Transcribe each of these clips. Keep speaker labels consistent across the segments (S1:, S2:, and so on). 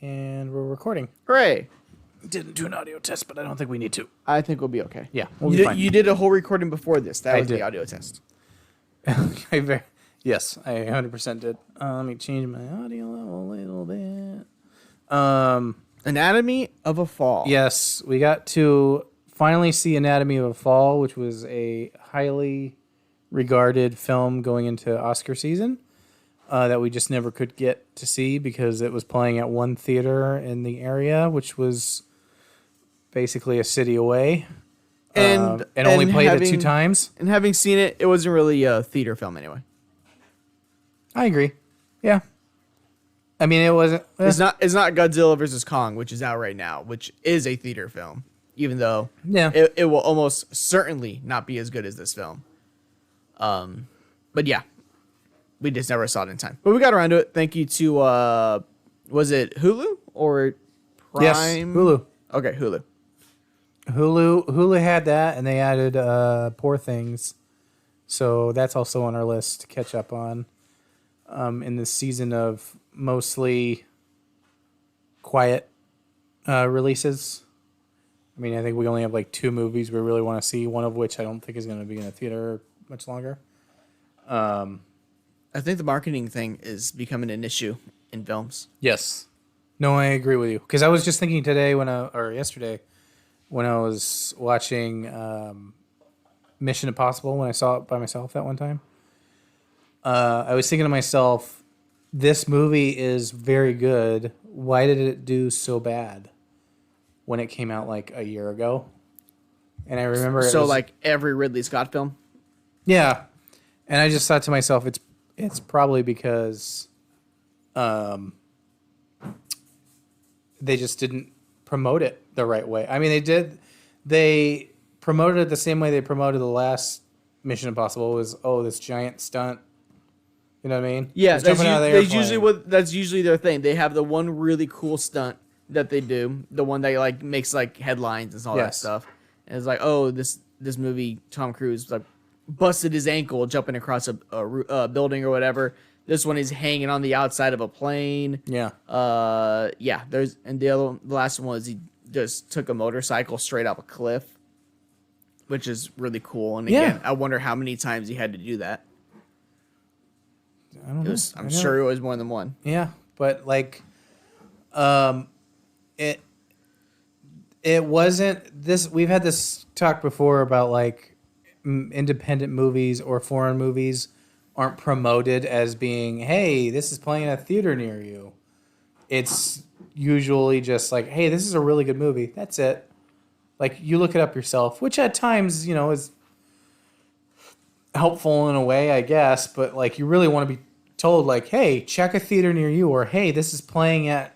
S1: and we're recording.
S2: Hooray!
S1: Didn't do an audio test, but I don't think we need to.
S2: I think we'll be okay.
S1: Yeah, we'll
S2: You
S1: be
S2: did,
S1: fine.
S2: you did a whole recording before this. That
S1: I
S2: was
S1: did.
S2: the audio test.
S1: Yes, I 100% did. Let me change my audio level a little bit.
S2: Anatomy of a Fall.
S1: Yes, we got to finally see Anatomy of a Fall, which was a highly regarded film going into Oscar season that we just never could get to see because it was playing at one theater in the area, which was basically a city away. And only played it 2 times.
S2: And having seen it, it wasn't really a theater film anyway.
S1: I agree. Yeah. I mean, it wasn't.
S2: It's not Godzilla versus Kong, which is out right now, which is a theater film, even though it will almost certainly not be as good as this film. But yeah, we just never saw it in time. But we got around to it. Thank you to was it Hulu or Prime?
S1: Yes, Hulu.
S2: Okay, Hulu.
S1: Hulu had that, and they added Poor Things, so that's also on our list to catch up on. In this season of mostly quiet releases. I mean, I think we only have like 2 movies we really want to see, one of which I don't think is going to be in a theater much longer.
S2: I think the marketing thing is becoming an issue in films.
S1: Yes. No, I agree with you. Because I was just thinking yesterday when I was watching Mission Impossible when I saw it by myself that one time. I was thinking to myself, this movie is very good. Why did it do so bad when it came out like a year ago? And I remember
S2: like every Ridley Scott film?
S1: Yeah. And I just thought to myself, it's probably because they just didn't promote it the right way. I mean, they promoted it the same way they promoted the last Mission Impossible was, this giant stunt. You know what I mean?
S2: Yeah, that's usually their thing. They have the one really cool stunt that they do, the one that like makes like headlines and all that stuff. And it's like, this movie, Tom Cruise like busted his ankle jumping across a building or whatever. This one is hanging on the outside of a plane.
S1: Yeah.
S2: The last one was he just took a motorcycle straight off a cliff, which is really cool. And again, I wonder how many times he had to do that.
S1: I don't know.
S2: I'm sure it was more than one.
S1: Yeah, but like, it wasn't this. We've had this talk before about like independent movies or foreign movies aren't promoted as being, hey, this is playing at a theater near you. It's usually just like, hey, this is a really good movie. That's it. Like you look it up yourself, which at times is helpful in a way, I guess, but like you really want to be told like, hey, check a theater near you, or hey, this is playing at,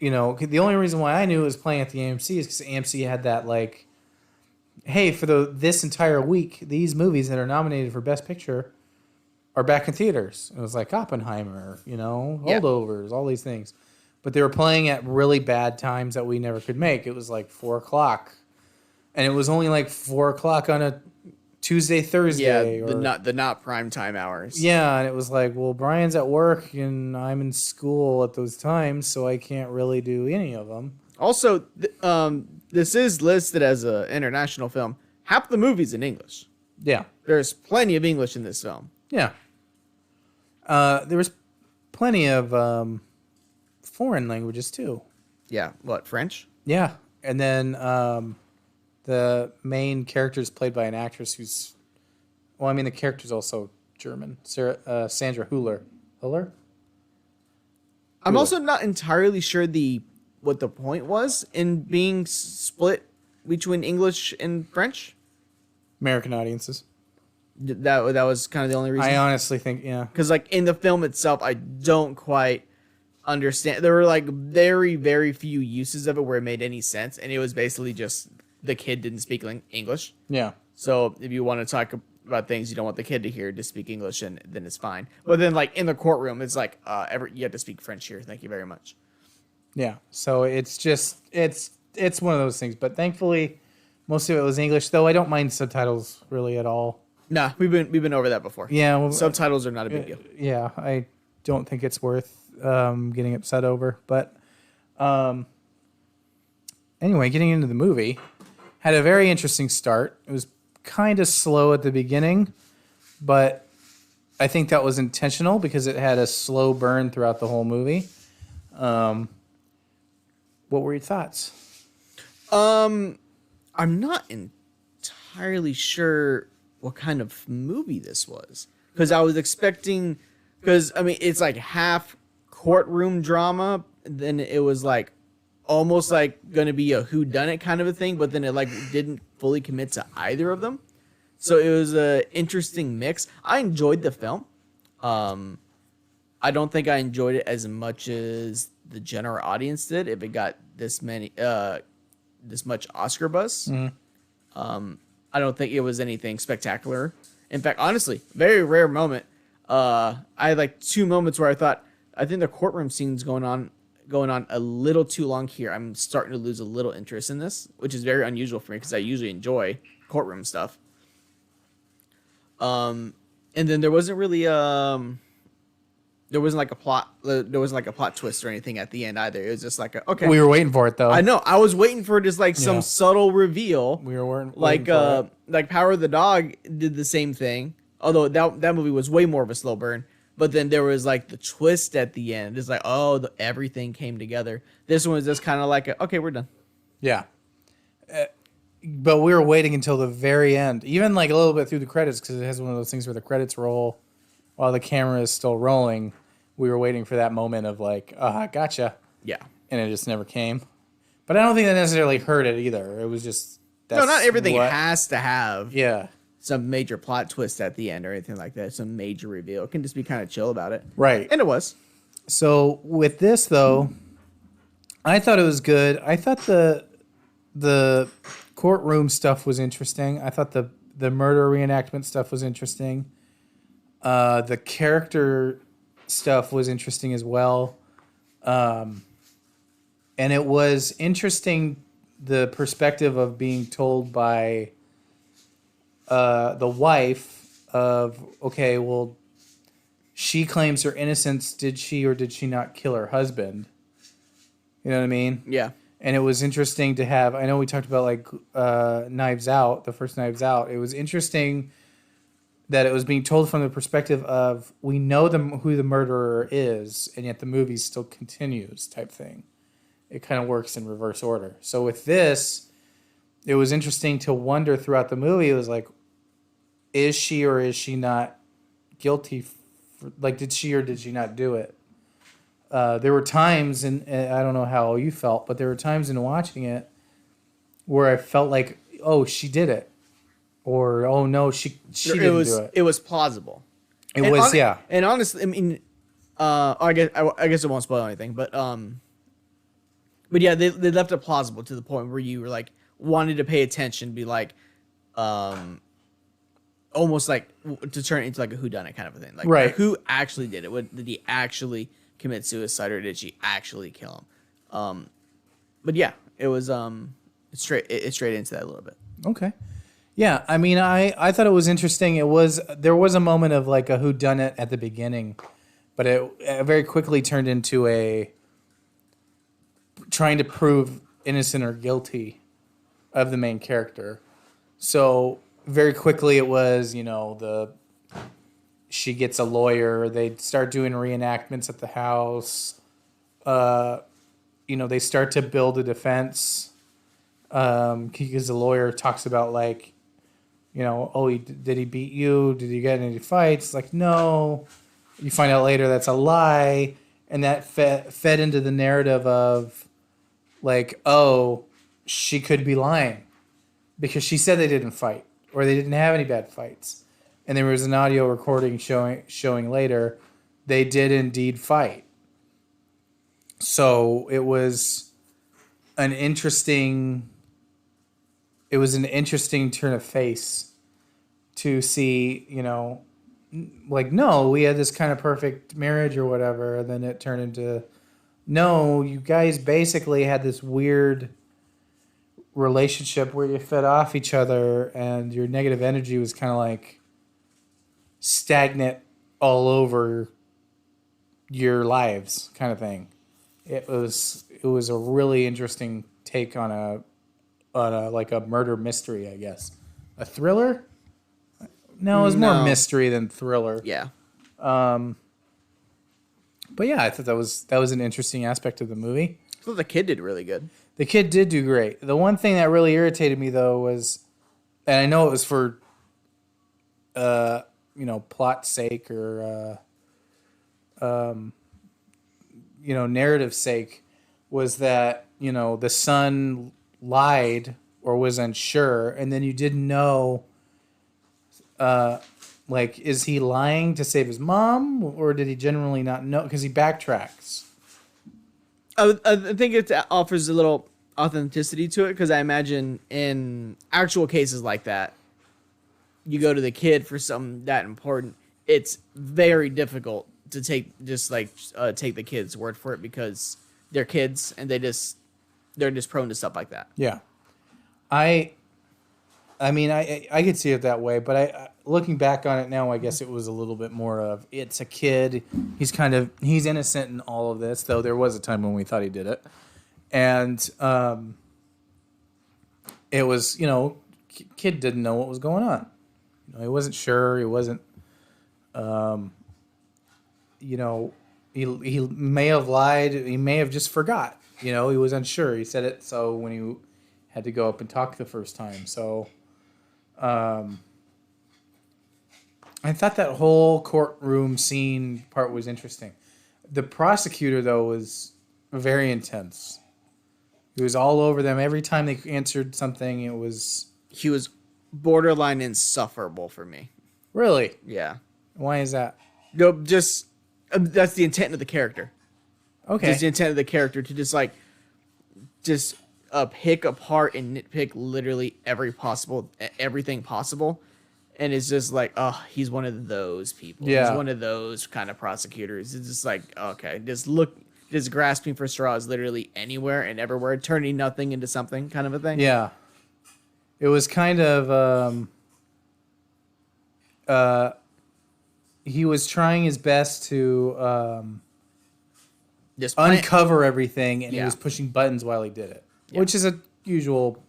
S1: the only reason why I knew it was playing at the AMC is because AMC had that like, hey, for this entire week, these movies that are nominated for Best Picture are back in theaters. It was like Oppenheimer, Holdovers, all these things, but they were playing at really bad times that we never could make. It was like 4:00, and it was only like 4:00 on a Tuesday, Thursday.
S2: Yeah, the not prime time hours.
S1: Yeah, and it was like, well, Brian's at work and I'm in school at those times, so I can't really do any of them.
S2: Also, this is listed as an international film. Half the movie's in English.
S1: Yeah.
S2: There's plenty of English in this film.
S1: Yeah. There was plenty of foreign languages, too.
S2: Yeah. What, French?
S1: Yeah. And then the main character is played by an actress who's... Well, I mean, the character's also German. Sandra Hüller. Hüller?
S2: I'm also not entirely sure what the point was in being split between English and French.
S1: American audiences.
S2: That was kind of the only reason?
S1: I honestly think, yeah.
S2: Because, like, in the film itself, I don't quite understand. There were, like, very, very few uses of it where it made any sense, and it was basically just... the kid didn't speak English.
S1: Yeah.
S2: So if you want to talk about things you don't want the kid to hear, just speak English, and then it's fine. But then, like, in the courtroom, it's like, you have to speak French here. Thank you very much.
S1: Yeah. So it's just, it's one of those things. But thankfully, most of it was English, though I don't mind subtitles really at all.
S2: Nah, we've been over that before.
S1: Yeah. Well,
S2: subtitles are not a big deal.
S1: Yeah. I don't think it's worth getting upset over. But Anyway, getting into the movie, had a very interesting start. It was kind of slow at the beginning, but I think that was intentional because it had a slow burn throughout the whole movie. What were your thoughts?
S2: I'm not entirely sure what kind of movie this was, because I was expecting, because I mean it's like half courtroom drama, then it was like almost like going to be a whodunit kind of a thing, but then it like didn't fully commit to either of them. So it was a interesting mix. I enjoyed the film. I don't think I enjoyed it as much as the general audience did. If it got this much Oscar buzz, I don't think it was anything spectacular. In fact, honestly, very rare moment. I had like 2 moments where I think the courtroom scene's going on a little too long here. I'm starting to lose a little interest in this, which is very unusual for me because I usually enjoy courtroom stuff. And then there wasn't really there wasn't like a plot twist or anything at the end either. It was just like okay.
S1: We were waiting for it though.
S2: I know. I was waiting for just like some subtle reveal.
S1: We were waiting
S2: like
S1: for it.
S2: Like Power of the Dog did the same thing. Although that movie was way more of a slow burn. But then there was like the twist at the end. It's like, oh, everything came together. This one was just kind of like, okay, we're done.
S1: Yeah. But we were waiting until the very end, even like a little bit through the credits, because it has one of those things where the credits roll while the camera is still rolling. We were waiting for that moment of like, gotcha.
S2: Yeah.
S1: And it just never came. But I don't think that necessarily hurt it either. It was just...
S2: No, not everything has to have some major plot twist at the end or anything like that. Some major reveal. It can just be kind of chill about it.
S1: Right.
S2: And it was.
S1: So with this, though, I thought it was good. I thought the courtroom stuff was interesting. I thought the murder reenactment stuff was interesting. The character stuff was interesting as well. And it was interesting, the perspective of being told by the wife of, okay, well, she claims her innocence. Did she or did she not kill her husband? You know what I mean?
S2: Yeah.
S1: And it was interesting to have, I know we talked about like Knives Out, the first Knives Out. It was interesting that it was being told from the perspective of, we know who the murderer is, and yet the movie still continues type thing. It kind of works in reverse order. So with this, it was interesting to wonder throughout the movie. It was like, is she or is she not guilty? Like, did she or did she not do it? There were times, and I don't know how you felt, but there were times in watching it where I felt like, oh, she did it. Or, oh, no, she didn't do it.
S2: It was plausible.
S1: It was, yeah.
S2: And honestly, I mean, I guess it won't spoil anything, but yeah, they left it plausible to the point where you were like wanted to pay attention, be like, almost like to turn it into like a whodunit kind of a thing, like
S1: right.
S2: Who actually did it? Did he actually commit suicide, or did she actually kill him? But yeah, it was straight into that a little bit.
S1: Okay. Yeah, I mean, I thought it was interesting. There was a moment of like a whodunit at the beginning, but it very quickly turned into a trying to prove innocent or guilty of the main character. So very quickly it was, she gets a lawyer. They start doing reenactments at the house. They start to build a defense. Because the lawyer talks about like, did he beat you? Did you get in any fights? Like, no. You find out later that's a lie. And that fed into the narrative of like, oh, she could be lying because she said they didn't fight or they didn't have any bad fights. And there was an audio recording showing later they did indeed fight. So it was an interesting turn of face to see, like, no, we had this kind of perfect marriage or whatever. And then it turned into, no, you guys basically had this weird relationship where you fed off each other and your negative energy was kind of like stagnant all over your lives kind of thing. it was a really interesting take on a like a murder mystery, I guess. A thriller? No, it was more mystery than thriller.
S2: Yeah.
S1: But yeah, I thought that was an interesting aspect of the movie.
S2: I thought the kid did really good.
S1: The kid did do great. The one thing that really irritated me though was, and I know it was for, plot's sake or, narrative sake, was that the son lied or was unsure, and then you didn't know. Is he lying to save his mom, or did he genuinely not know? Because he backtracks.
S2: I think it offers a little authenticity to it, because I imagine in actual cases like that, you go to the kid for something that important, it's very difficult to take the kid's word for it, because they're kids and they're just prone to stuff like that.
S1: Yeah, I mean, I could see it that way, but I looking back on it now, I guess it was a little bit more of, it's a kid. He's innocent in all of this, though there was a time when we thought he did it. And it was, kid didn't know what was going on. He wasn't sure. He wasn't, he may have lied. He may have just forgot. He was unsure. He said it so when he had to go up and talk the first time. So I thought that whole courtroom scene part was interesting. The prosecutor, though, was very intense. He was all over them. Every time they answered something, he was
S2: borderline insufferable for me.
S1: Really?
S2: Yeah.
S1: Why is that?
S2: No, just that's the intent of the character.
S1: Okay.
S2: Just the intent of the character to just pick apart and nitpick literally everything possible. And it's just like, oh, he's one of those people.
S1: Yeah.
S2: He's one of those kind of prosecutors. It's just like, okay, just grasping for straws literally anywhere and everywhere, turning nothing into something kind of a thing.
S1: Yeah. It was kind of, he was trying his best to
S2: just
S1: uncover everything, and
S2: Yeah.
S1: he was pushing buttons while he did it, which is a usual,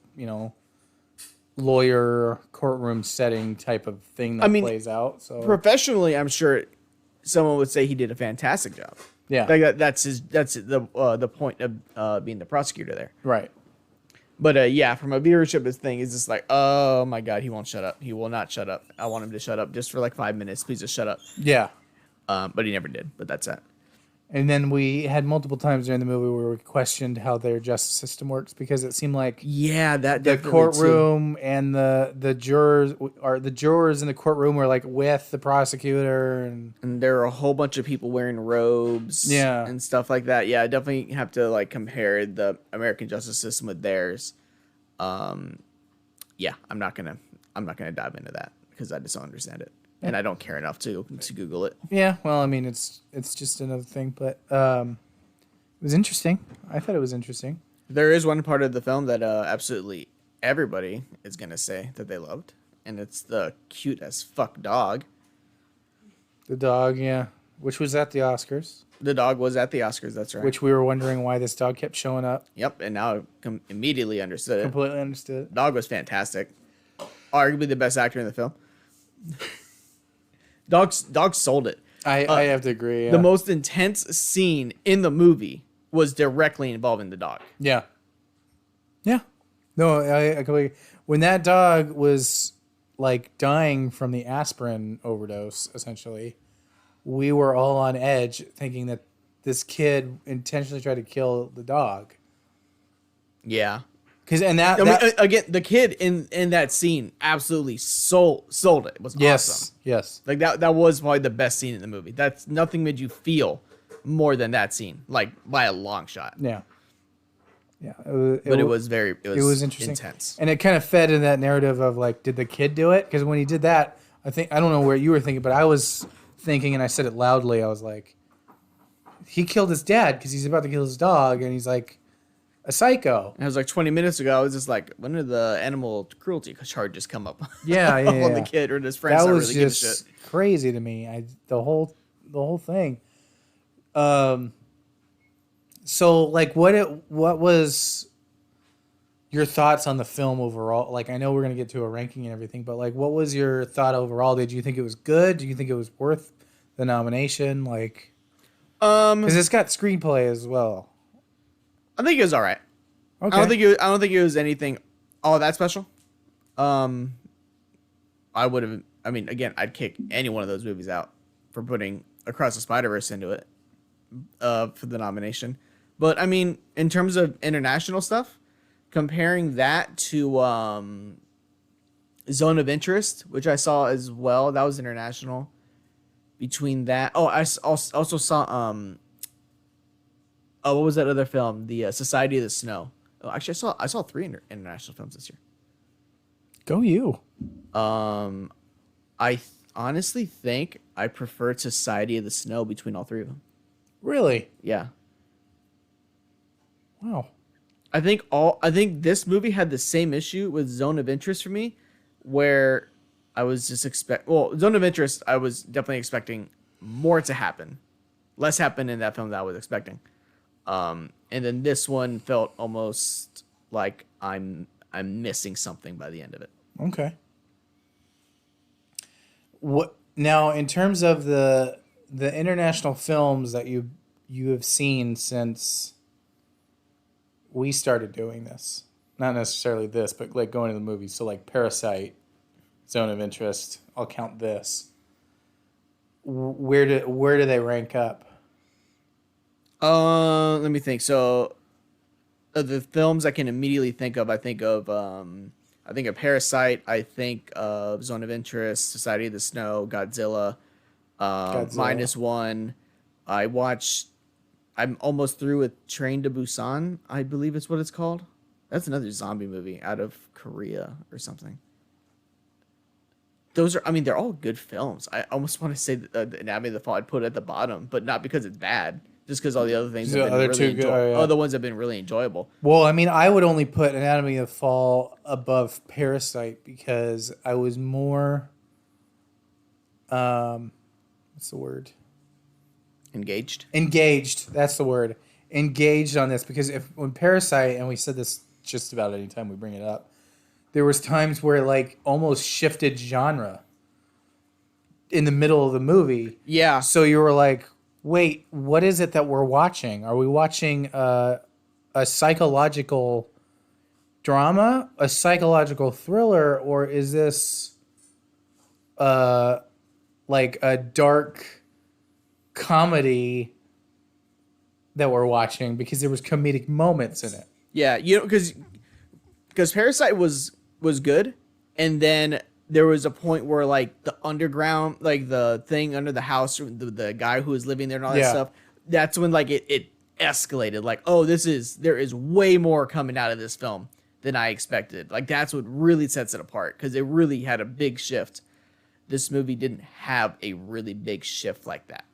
S1: lawyer courtroom setting type of thing that plays out. So
S2: professionally, I'm sure someone would say he did a fantastic job.
S1: Yeah,
S2: like that's the point of being the prosecutor there.
S1: Right.
S2: But from a viewership thing, it's just like, oh my god, he won't shut up. He will not shut up. I want him to shut up just for like 5 minutes. Please just shut up.
S1: Yeah.
S2: But he never did. But that's it.
S1: And then we had multiple times during the movie where we questioned how their justice system works, because it seemed like
S2: the
S1: courtroom and the jurors in the courtroom were like with the prosecutor, and
S2: there are a whole bunch of people wearing robes, and stuff like that. Yeah, I definitely have to like compare the American justice system with theirs. I'm not gonna dive into that because I just don't understand it. And I don't care enough to Google it.
S1: Yeah, well, I mean, it's just another thing, but it was interesting. I thought it was interesting.
S2: There is one part of the film that absolutely everybody is gonna say that they loved, and it's the cute as fuck dog.
S1: The dog, yeah, which was at the Oscars.
S2: The dog was at the Oscars. That's right.
S1: Which we were wondering why this dog kept showing up.
S2: Yep, and now immediately understood it.
S1: Completely understood it.
S2: Dog was fantastic. Arguably the best actor in the film. Dog sold it.
S1: I have to agree. Yeah.
S2: The most intense scene in the movie was directly involving the dog.
S1: Yeah. Yeah. No, I completely. When that dog was like dying from the aspirin overdose, essentially, we were all on edge, thinking that this kid intentionally tried to kill the dog.
S2: Yeah.
S1: Again,
S2: the kid in that scene absolutely sold it. It was awesome.
S1: Yes.
S2: Like that was probably the best scene in the movie. That's nothing made you feel more than that scene, like by a long shot.
S1: Yeah. Yeah.
S2: It was
S1: interesting.
S2: Intense.
S1: And it kind of fed in that narrative of like, did the kid do it? Because when he did that, I don't know where you were thinking, but I was thinking, and I said it loudly, I was like, he killed his dad because he's about to kill his dog, and he's like a psycho.
S2: And it was like 20 minutes ago. I was just like, when did the animal cruelty charges come up?
S1: Yeah,
S2: on the kid or his friends.
S1: That was really just crazy to me. The whole thing. So like what was your thoughts on the film overall? Like I know we're gonna get to a ranking and everything, but like what was your thought overall? Did you think it was good? Do you think it was worth the nomination? Like, because it's got screenplay as well.
S2: I think it was all right.
S1: Okay.
S2: I don't think it was anything all that special. I would have. I mean, again, I'd kick any one of those movies out for putting Across the Spider-Verse into it for the nomination. But I mean, in terms of international stuff, comparing that to Zone of Interest, which I saw as well, that was international. Between that, also saw what was that other film? The Society of the Snow. Oh, actually, I saw 3 international films this year.
S1: Go you.
S2: I honestly think I preferred Society of the Snow between all 3 of them.
S1: Really?
S2: Yeah.
S1: Wow.
S2: I think this movie had the same issue with Zone of Interest for me, where I was just Zone of Interest, I was definitely expecting more to happen. Less happened in that film than I was expecting. And then this one felt almost like I'm missing something by the end of it.
S1: Okay. What now in terms of the international films that you have seen since we started doing this? Not necessarily this, but like going to the movies. So like Parasite, Zone of Interest, I'll count this. Where do they rank up?
S2: Let me think. So, the films I can immediately think of, I think of Parasite. I think of Zone of Interest, Society of the Snow, Godzilla. -1. I'm almost through with Train to Busan, I believe is what it's called. That's another zombie movie out of Korea or something. Those are, I mean, they're all good films. I almost want to say that the Anatomy of the Fall I'd put at the bottom, but not because it's bad, just because all the other things have been really other ones have been really enjoyable.
S1: Well, I mean, I would only put Anatomy of the Fall above Parasite because I was more, what's the word?
S2: Engaged.
S1: That's the word. Engaged on this because when Parasite, and we said this just about any time we bring it up, there was times where it like almost shifted genre in the middle of the movie.
S2: Yeah.
S1: So you were like, wait, what is it that we're watching? Are we watching a psychological drama, a psychological thriller, or is this like a dark comedy that we're watching? Because there was comedic moments in it.
S2: Yeah, you know, because Parasite was good, and then there was a point where like the underground, like the thing under the house, the guy who was living there and all that stuff. That's when like it escalated. Like, oh, there is way more coming out of this film than I expected. Like that's what really sets it apart because it really had a big shift. This movie didn't have a really big shift like that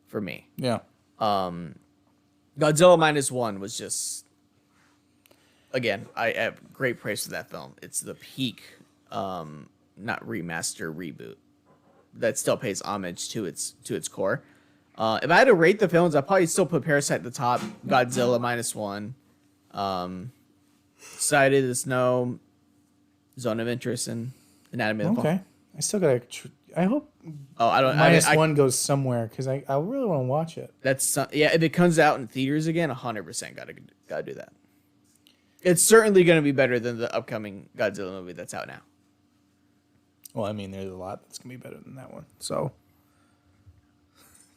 S2: for me.
S1: Yeah.
S2: Godzilla -1 was just, again, I have great praise for that film. It's the peak, not remaster, reboot that still pays homage to its core. If I had to rate the films, I'd probably still put Parasite at the top, Godzilla -1, Society of the Snow, Zone of Interest, and Anatomy of the Fall.
S1: Okay. I still gotta. I hope.
S2: Oh, I don't.
S1: -1 goes somewhere because I really want to watch it.
S2: That's yeah. If it comes out in theaters again, 100% gotta do that. It's certainly going to be better than the upcoming Godzilla movie that's out now.
S1: Well, I mean, there's a lot that's gonna be better than that one, so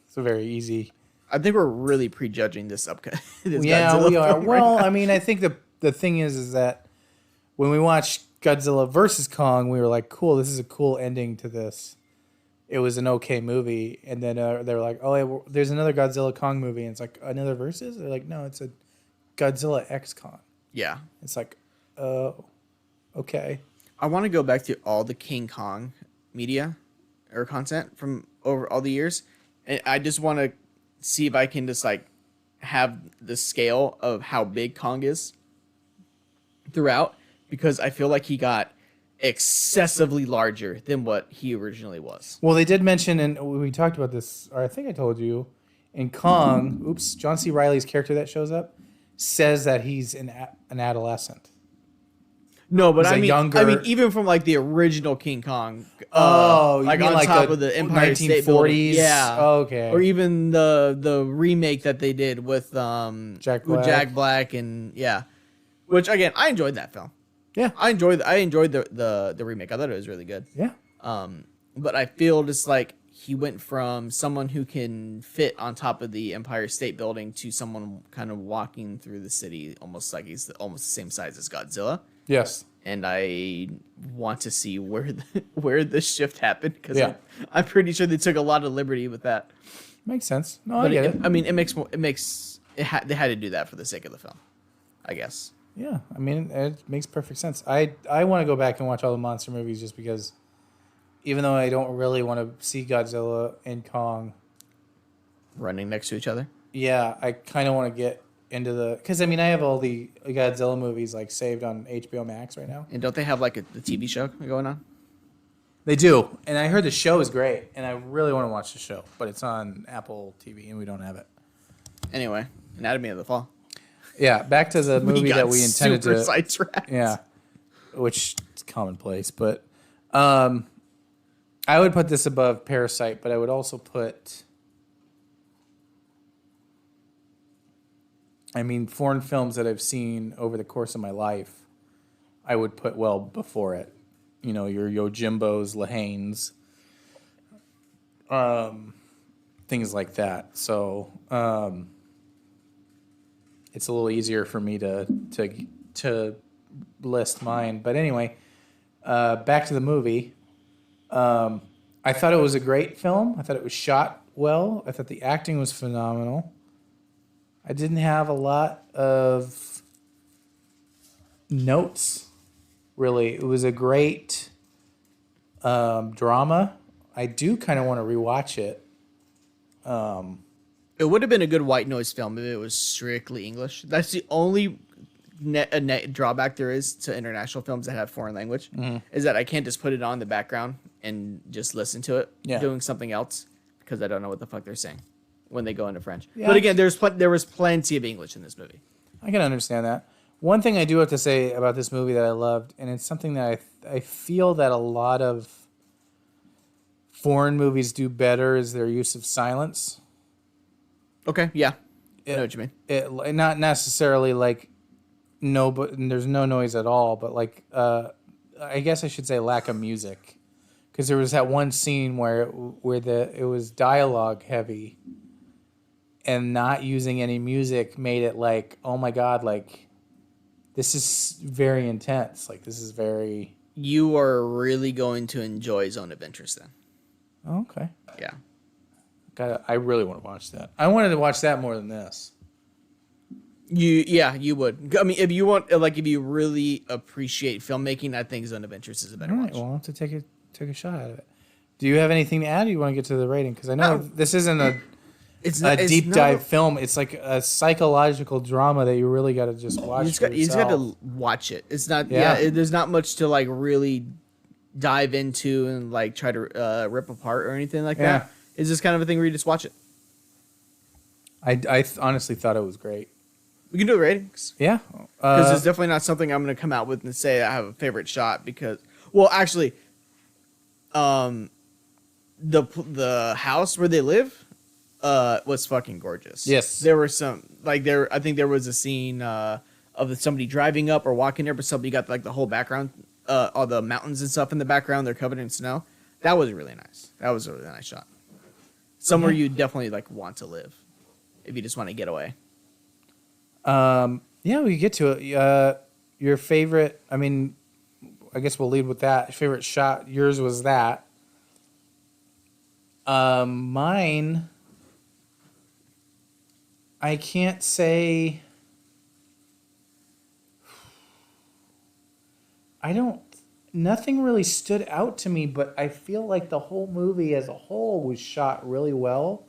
S1: it's a very easy.
S2: I think we're really prejudging this upcoming.
S1: Yeah, Godzilla we are. Well, I mean, I think the thing is that when we watched Godzilla versus Kong, we were like, cool, this is a cool ending to this. It was an okay movie, and then they were like, oh, there's another Godzilla Kong movie, and it's like another versus. They're like, no, it's a Godzilla X Kong.
S2: Yeah,
S1: it's like, oh, okay.
S2: I want to go back to all the King Kong media or content from over all the years, and I just want to see if I can just like have the scale of how big Kong is throughout, because I feel like he got excessively larger than what he originally was.
S1: Well, they did mention, and we talked about this, or I think I told you, In Kong, John C. Reilly's character that shows up says that he's an adolescent.
S2: No, but
S1: He's
S2: I mean, even from like the original King Kong,
S1: like
S2: on
S1: like
S2: top of the Empire State Building, yeah,
S1: okay,
S2: or even the remake that they did with Jack Black, and which again I enjoyed that film.
S1: Yeah,
S2: I enjoyed the remake. I thought it was really good.
S1: Yeah,
S2: but I feel just like he went from someone who can fit on top of the Empire State Building to someone kind of walking through the city, almost like he's almost the same size as Godzilla.
S1: Yes.
S2: And I want to see where this shift happened, because I'm pretty sure they took a lot of liberty with that.
S1: Makes sense. No, I get it.
S2: I mean, they had to do that for the sake of the film, I guess.
S1: Yeah, I mean, it makes perfect sense. I want to go back and watch all the monster movies just because, even though I don't really want to see Godzilla and Kong
S2: running next to each other.
S1: Yeah, I kind of want to get into because I mean I have all the Godzilla movies like saved on HBO Max right now.
S2: And don't they have like the TV show going on?
S1: They do, and I heard the show is great, and I really want to watch the show, but it's on Apple TV and we don't have it. Anyway,
S2: Anatomy of the Fall.
S1: Yeah, back to the movie that we intended to.
S2: Sidetracked.
S1: Yeah, which is commonplace, but I would put this above Parasite, but I would also put. I mean, foreign films that I've seen over the course of my life, I would put well before it. You know, your Yojimbos, Lahanes, things like that. So it's a little easier for me to list mine. But anyway, back to the movie. I thought it was a great film. I thought it was shot well. I thought the acting was phenomenal. I didn't have a lot of notes, really. It was a great drama. I do kind of want to rewatch it.
S2: It would have been a good white noise film if it was strictly English. That's the only net drawback there is to international films that have foreign language, is that I can't just put it on in the background and just listen to it doing something else, because I don't know what the fuck they're saying when they go into French. Yeah. But again, there was plenty of English in this movie.
S1: I can understand that. One thing I do have to say about this movie that I loved, and it's something that I feel that a lot of foreign movies do better, is their use of silence.
S2: Okay, yeah. I know what you mean.
S1: It not necessarily like but there's no noise at all, but like I guess I should say lack of music, because there was that one scene where it was dialogue heavy, and not using any music made it like, oh my god, like this is very intense. Like this is very.
S2: You are really going to enjoy Zone of Interest then.
S1: Oh, okay.
S2: Yeah.
S1: I really want to watch that. I wanted to watch that more than this.
S2: You would. I mean, if you want, like, if you really appreciate filmmaking, I think Zone of Interest is a better watch.
S1: Well, I'll have to take a shot at it. Do you have anything to add? Or you want to get to the rating? Because I know this isn't a deep dive film. It's like a psychological drama that you really got to just watch.
S2: You just got to watch it. It's not. There's not much to like really dive into and like try to rip apart or anything like that. It's just kind of a thing where you just watch it.
S1: I honestly thought it was great.
S2: We can do ratings.
S1: Yeah.
S2: Because it's definitely not something I'm going to come out with and say I have a favorite shot, because, well, actually, the house where they live was fucking gorgeous.
S1: Yes.
S2: There were I think there was a scene of somebody driving up or walking there, but somebody got like the whole background, all the mountains and stuff in the background. They're covered in snow. That was really nice. That was a really nice shot. Somewhere you definitely like want to live if you just want to get away.
S1: Yeah, we get to it. Your favorite, I mean, I guess we'll lead with that. Favorite shot, yours was that. Mine, I can't say. Nothing really stood out to me, but I feel like the whole movie as a whole was shot really well.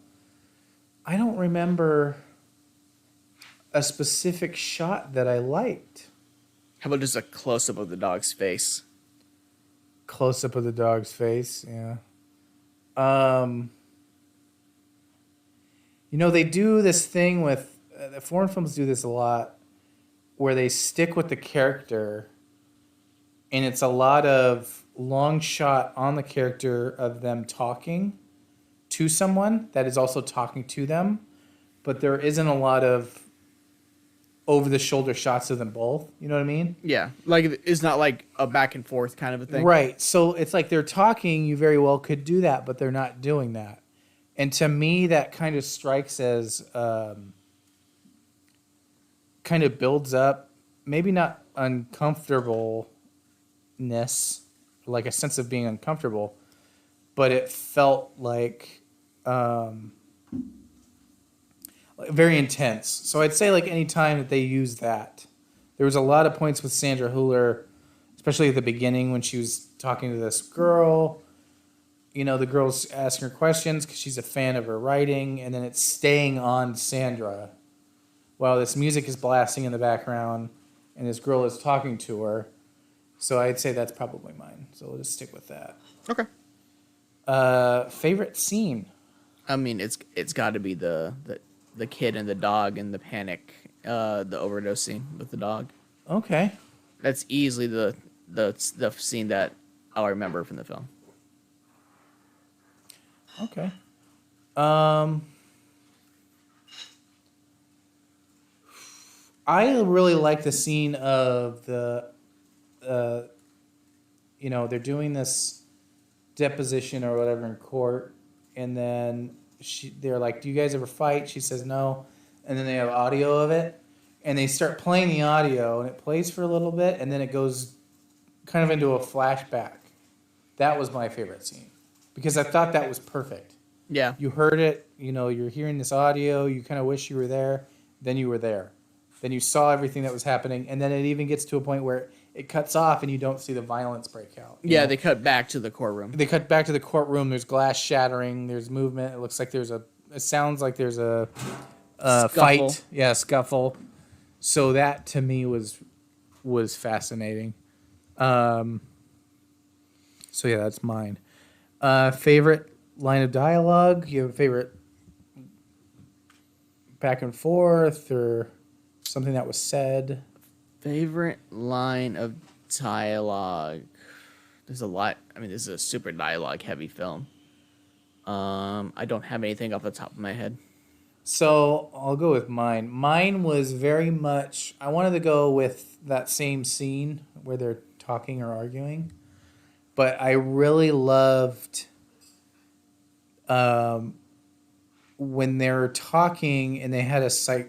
S1: I don't remember a specific shot that I liked.
S2: How about just a close-up of the dog's face?
S1: Close-up of the dog's face, yeah. They do this thing with the foreign films do this a lot, where they stick with the character, and it's a lot of long shot on the character of them talking to someone that is also talking to them, but there isn't a lot of over the shoulder shots of them both. You know what I mean?
S2: Yeah, like it's not like a back and forth kind of a thing.
S1: Right. So it's like they're talking, you very well could do that, but they're not doing that. And to me, that kind of strikes as kind of builds up, maybe not uncomfortableness, like a sense of being uncomfortable, but it felt like very intense. So I'd say like any time that they use that, there was a lot of points with Sandra Hüller, especially at the beginning when she was talking to this girl. The girl's asking her questions because she's a fan of her writing, and then it's staying on Sandra while this music is blasting in the background and this girl is talking to her. So I'd say that's probably mine. So we'll just stick with that.
S2: Okay.
S1: Favorite scene?
S2: I mean, it's got to be the kid and the dog and the panic, the overdose scene with the dog.
S1: Okay.
S2: That's easily the scene that I'll remember from the film.
S1: Okay. I really like the scene of they're doing this deposition or whatever in court, and then they're like, "Do you guys ever fight?" She says no, and then they have audio of it, and they start playing the audio, and it plays for a little bit, and then it goes kind of into a flashback. That was my favorite scene because I thought that was perfect.
S2: Yeah.
S1: You heard it, you're hearing this audio, you kind of wish you were there, then you were there. Then you saw everything that was happening, and then it even gets to a point where it cuts off and you don't see the violence break out.
S2: Yeah, they cut back to the courtroom.
S1: There's glass shattering, there's movement, it sounds like there's a fight. Yeah, scuffle. So that to me was fascinating. So yeah, that's mine. Favorite line of dialogue? You have a favorite back and forth or something that was said?
S2: Favorite line of dialogue? There's a lot. I mean, this is a super dialogue heavy film. I don't have anything off the top of my head.
S1: So I'll go with mine. Mine was very much, I wanted to go with that same scene where they're talking or arguing, but I really loved when they were talking and they had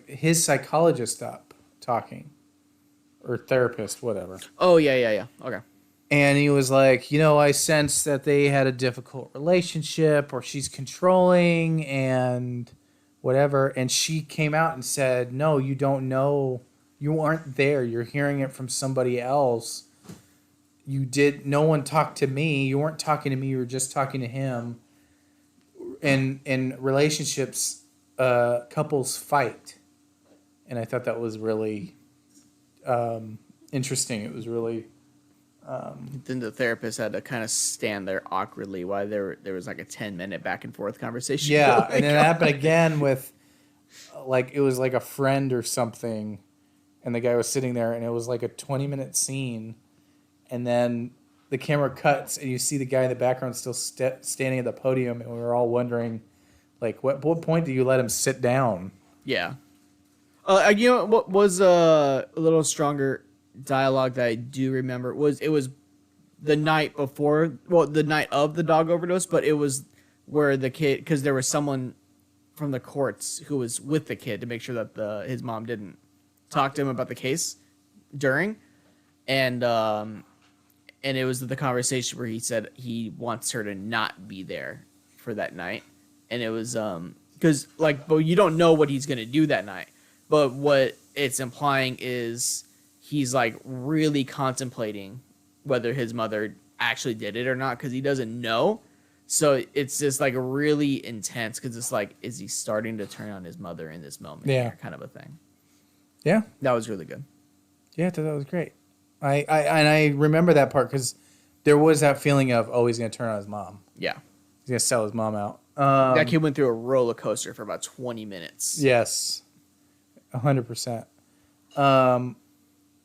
S1: his psychologist up talking, or therapist, whatever.
S2: Oh, yeah. Okay.
S1: And he was like, I sense that they had a difficult relationship, or she's controlling and whatever. And she came out and said, no, you don't know. You aren't there. You're hearing it from somebody else. No one talked to me. You weren't talking to me. You were just talking to him. And in relationships, couples fight. And I thought that was really interesting. It was really...
S2: Then the therapist had to kind of stand there awkwardly while there was like a 10-minute back and forth conversation.
S1: Yeah, and then it happened again with, it was like a friend or something, and the guy was sitting there, and it was like a 20-minute scene, and then the camera cuts, and you see the guy in the background still standing at the podium, and we were all wondering, what point do you let him sit down?
S2: Yeah. What was a little stronger dialogue that I do remember was the night before, the night of the dog overdose, but it was where the kid, because there was someone from the courts who was with the kid to make sure that his mom didn't talk to him about the case during, and it was the conversation where he said he wants her to not be there for that night, and it was because but you don't know what he's gonna do that night, but what it's implying is he's really contemplating whether his mother actually did it or not, because he doesn't know. So it's just really intense, because it's is he starting to turn on his mother in this moment?
S1: Yeah,
S2: here, kind of a thing.
S1: Yeah,
S2: that was really good.
S1: Yeah, I thought that was great. I remember that part because there was that feeling of, oh, he's gonna turn on his mom.
S2: Yeah.
S1: He's gonna sell his mom out.
S2: That kid went through a roller coaster for about 20 minutes.
S1: Yes, 100%.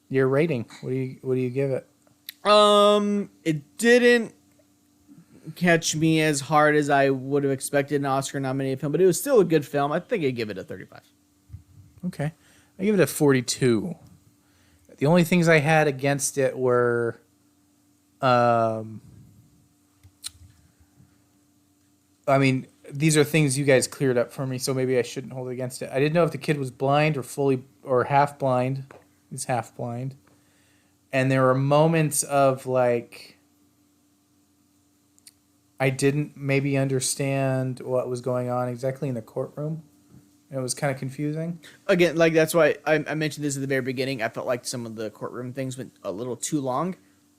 S1: Your rating? What do you give it?
S2: It didn't catch me as hard as I would have expected an Oscar-nominated film, but it was still a good film. I think I'd give it a 35.
S1: Okay, I give it a 42. The only things I had against it were, I mean, these are things you guys cleared up for me, so maybe I shouldn't hold it against it. I didn't know if the kid was blind or fully or half blind. He's half blind. And there were moments of like I didn't maybe understand what was going on exactly in the courtroom. It was kind of confusing.
S2: Again, like that's why I mentioned this at the very beginning. I felt like some of the courtroom things went a little too long.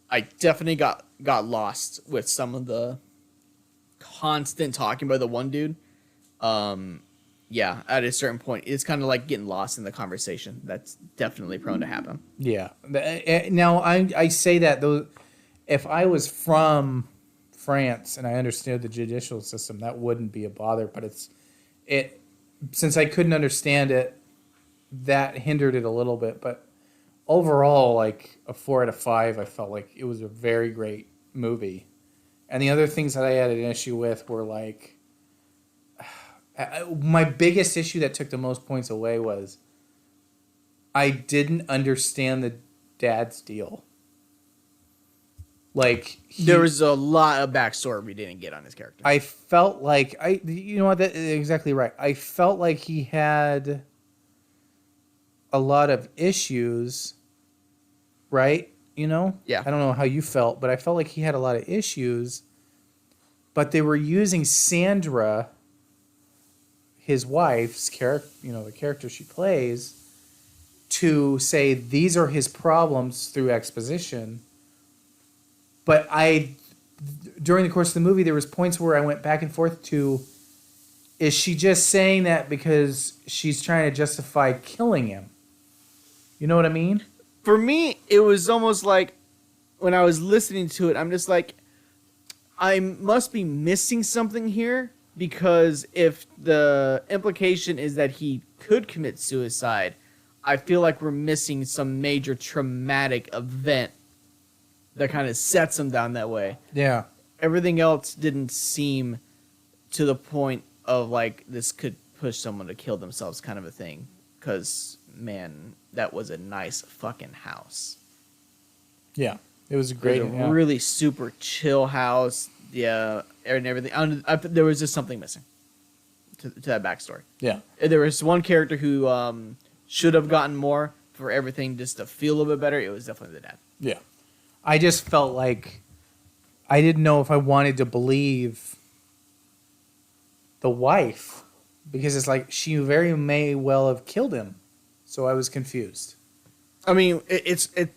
S2: I definitely got lost with some of the constant talking by the one dude. Yeah, at a certain point, it's kind of like getting lost in the conversation. That's definitely prone to happen.
S1: Yeah. Now, I say that, though, if I was from France and I understood the judicial system, that wouldn't be a bother. But since I couldn't understand it, that hindered it a little bit. But overall, like a 4 out of 5, I felt like it was a very great movie. And the other things that I had an issue with were like, my biggest issue that took the most points away was I didn't understand the dad's deal. Like
S2: there was a lot of backstory we didn't get on his character.
S1: I felt like you know what, that is exactly right. I felt like he had a lot of issues, right? You know?
S2: Yeah.
S1: I don't know how you felt, but I felt like he had a lot of issues. But they were using Sandra, his wife's character, the character she plays, to say these are his problems through exposition. But during the course of the movie, there was points where I went back and forth to, is she just saying that because she's trying to justify killing him? You know what I mean?
S2: For me, it was almost like when I was listening to it, I'm just like, I must be missing something here. Because if the implication is that he could commit suicide, I feel like we're missing some major traumatic event that kind of sets him down that way.
S1: Yeah.
S2: Everything else didn't seem to the point of like this could push someone to kill themselves kind of a thing. Because, man, that was a nice fucking house.
S1: Yeah. It was a great,
S2: really super chill house. Yeah, and everything. There was just something missing to that backstory.
S1: Yeah.
S2: There was one character who should have gotten more for everything just to feel a little bit better. It was definitely the dad.
S1: Yeah. I just felt like I didn't know if I wanted to believe the wife because it's like she very may well have killed him. So I was confused.
S2: I mean,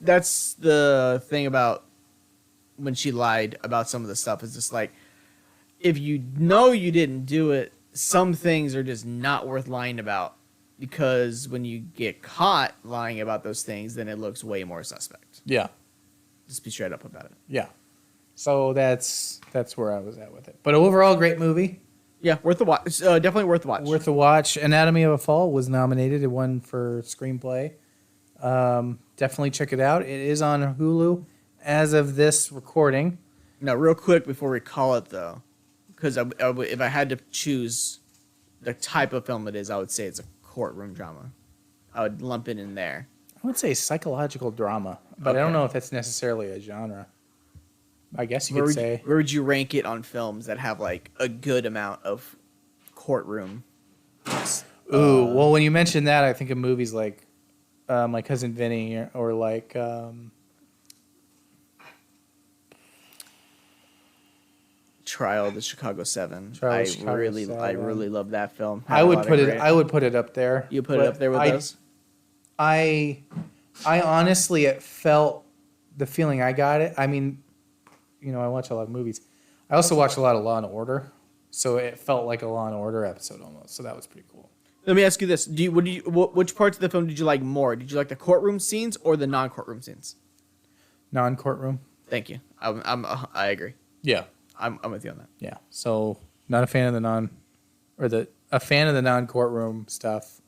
S2: that's the thing about when she lied about some of the stuff. It's just like, if you know you didn't do it, some things are just not worth lying about, because when you get caught lying about those things, then it looks way more suspect.
S1: Yeah.
S2: Just be straight up about it.
S1: Yeah. So that's where I was at with it. But overall, great movie.
S2: Yeah, worth the watch. Definitely worth the watch.
S1: Worth the watch. Anatomy of a Fall was nominated. It won for screenplay. Definitely check it out. It is on Hulu as of this recording.
S2: Now, real quick before we call it, though, because if I had to choose the type of film it is, I would say it's a courtroom drama. I would lump it in there.
S1: I would say psychological drama, but I don't know if that's necessarily a genre. I guess you could say.
S2: Where would you rank it on films that have like a good amount of courtroom?
S1: Ooh, well, when you mention that, I think of movies like My Cousin Vinny or like
S2: Trial of the Chicago 7.
S1: I
S2: really love that film.
S1: I would put it up there.
S2: You put it up there with those?
S1: I honestly, it felt the feeling I got it. I mean, I watch a lot of movies. I also watch a lot of Law and Order, so it felt like a Law and Order episode almost. So that was pretty cool.
S2: Let me ask you this: which parts of the film did you like more? Did you like the courtroom scenes or the non-courtroom scenes?
S1: Non-courtroom.
S2: Thank you. I agree.
S1: Yeah.
S2: I'm with you on that.
S1: Yeah. So not a fan of a fan of the non courtroom stuff.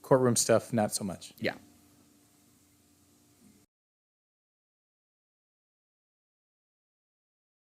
S1: Courtroom stuff, not so much.
S2: Yeah.